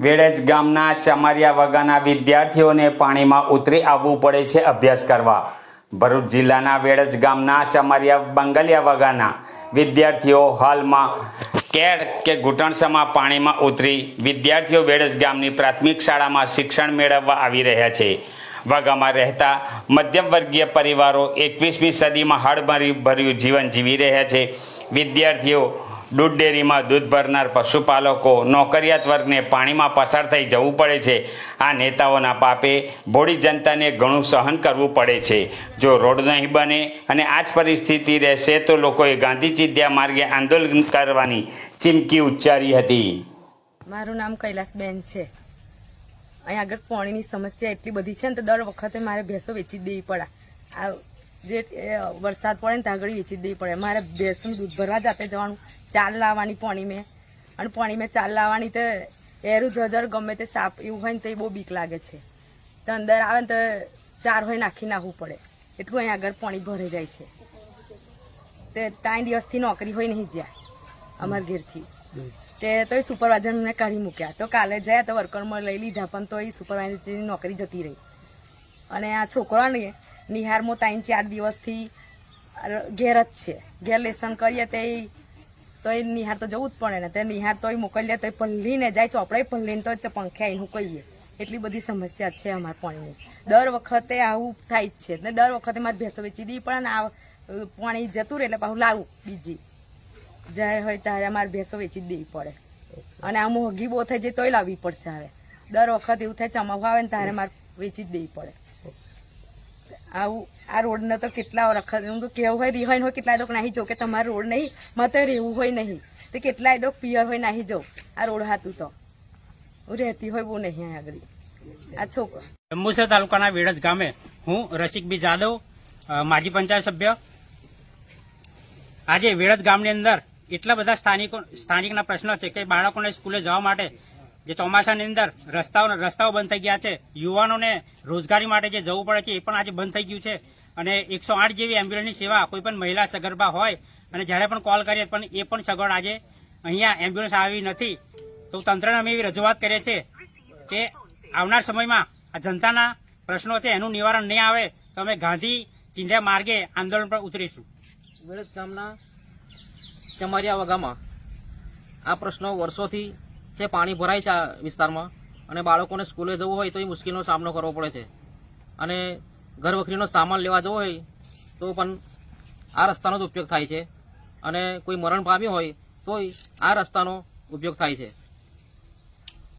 વેડજ ગામના ચમારિયા વગાના વિદ્યાર્થીઓને પાણીમાં ઉતરી આવવું પડે છે અભ્યાસ કરવા। ભરૂચ જિલ્લાના વેડજ ગામના ચમારિયા બંગલિયા વગાના વિદ્યાર્થીઓ હાલમાં કેળ કે ઘૂંટણસમાં પાણીમાં ઉતરી વિદ્યાર્થીઓ વેડજ ગામની પ્રાથમિક શાળામાં શિક્ષણ મેળવવા આવી રહ્યા છે। વગામાં રહેતા મધ્યમ વર્ગીય પરિવારો 21મી સદીમાં હળભર્યું જીવન જીવી રહ્યા છે। વિદ્યાર્થીઓ દૂધ ડેરીમાં દૂધ ભરનાર પશુપાલકો નોકરિયાત વર્ગને પાણીમાં પસાર થઈ જવું પડે છે। આ નેતાઓના પાપે ભોળી જનતાને ઘણું સહન કરવું પડે છે। જો રોડ નહીં બને અને આ જ પરિસ્થિતિ રહેશે તો લોકોએ ગાંધી ચિંધ્યા માર્ગે આંદોલન કરવાની ચીમકી ઉચ્ચારી હતી। મારું નામ કૈલાસબેન છે। અહીં આગળ પાણીની સમસ્યા એટલી બધી છે ને તો દર વખતે મારે ભેંસો વેચી દેવી પડે। આ જે વરસાદ પડે ને ત્યાં આગળ વેચી દેવી પડે। મારે ભેંસનું દૂધ ભરવા જાતે જવાનું, ચાલ લાવવાની પાણી મેં, અને પાણી મેં ચાલ લાવવાની તો એરું જજર ગમે તે સાપ એવું હોય ને તો એ બહુ બીક લાગે છે। તો અંદર આવે ને તો ચાર હોય નાખી નાખવું પડે, એટલું અહીં આગળ પાણી ભરાઈ જાય છે। તે 3 દિવસથી નોકરી હોય નહીં જ્યાં અમારા ઘેરથી તે તો સુપરવાઇઝરને કાઢી મૂક્યા। તો કાલે જાય તો વર્કરમાં લઈ લીધા પણ તો એ સુપરવાઇઝરની નોકરી જતી રહી। અને આ છોકરાને નિહારમાં 3-4 દિવસથી ઘેર જ છે। ઘેર લેસન કરીએ તો એ નિહાર તો જવું જ પડે ને। તે નિહાર તોય મોકલીએ તો પલ્લીને જાય, ચોપડાય પલ્લીને તો પંખે આવીને કહીએ। એટલી બધી સમસ્યા છે અમારા પાણીની। દર વખતે આવું થાય જ છે ને દર વખતે મારે ભેંસો વેચી દેવી પડે ને આ પાણી જતું રહે એટલે પાછું લાવું બીજી જ્યારે હોય ત્યારે અમારે ભેંસો વેચી જ દેવી પડે। અને આ મોંઘી બહુ થઈ જાય તોય લાવવી પડશે। હવે દર વખત એવું થાય ચમાવવા આવે ને ત્યારે મારે વેચી જ દેવી પડે। આવું આ રોડને તો કેટલા વખત હું તો કેવું હોય રિહાઈન હોય કેટલાય દોક નાહી જાઉં કે તમારે રોડ નહીં મારે રહેવું હોય નહીં તો કેટલાય દોક પિયર હોય નાહી જાઉં। આ રોડ હાતું તો હું રહેતી હોય બહુ નહીં આગળ। આ છોકરો જંબુસર તાલુકાના વેડજ ગામે હું રસિક બી જાદવ, માજી પંચાયત સભ્ય। આજે વેડજ ગામની અંદર એટલા બધા સ્થાનિકના પ્રશ્નો છે કે બાળકોને સ્કૂલે જવા માટે જે ચોમાસાની અંદર રસ્તાઓ બંધ થઈ ગયા છે। યુવાનોને રોજગારી માટે જે જવું પડે છે એ પણ આજે બંધ થઈ ગયું છે। અને 108 જેવી એમ્બ્યુલન્સની સેવા કોઈ પણ મહિલા સગર્ભા હોય અને જ્યારે પણ કોલ કરીએ પણ એ પણ સગવડ આજે અહીંયા એમ્બ્યુલન્સ આવી નથી। તો તંત્રને અમે એવી રજૂઆત કરીએ છીએ કે આવનાર સમયમાં આ જનતાના પ્રશ્નો છે એનું નિવારણ નહીં આવે તો અમે ગાંધી ચિંધ્યા માર્ગે આંદોલન પર ઉતરીશું। વેડજ ગામના ચમારિયા વગામાં આ પ્રશ્નો વર્ષોથી છે। પાણી ભરાય છે આ વિસ્તારમાં અને બાળકોને સ્કૂલે જવું હોય તો એ મુશ્કેલીનો સામનો કરવો પડે છે। અને ઘર વખરીનો સામાન લેવા જવો હોય તો પણ આ રસ્તાનો જ ઉપયોગ થાય છે। અને કોઈ મરણ પામ્યું હોય તોય આ રસ્તાનો ઉપયોગ થાય છે।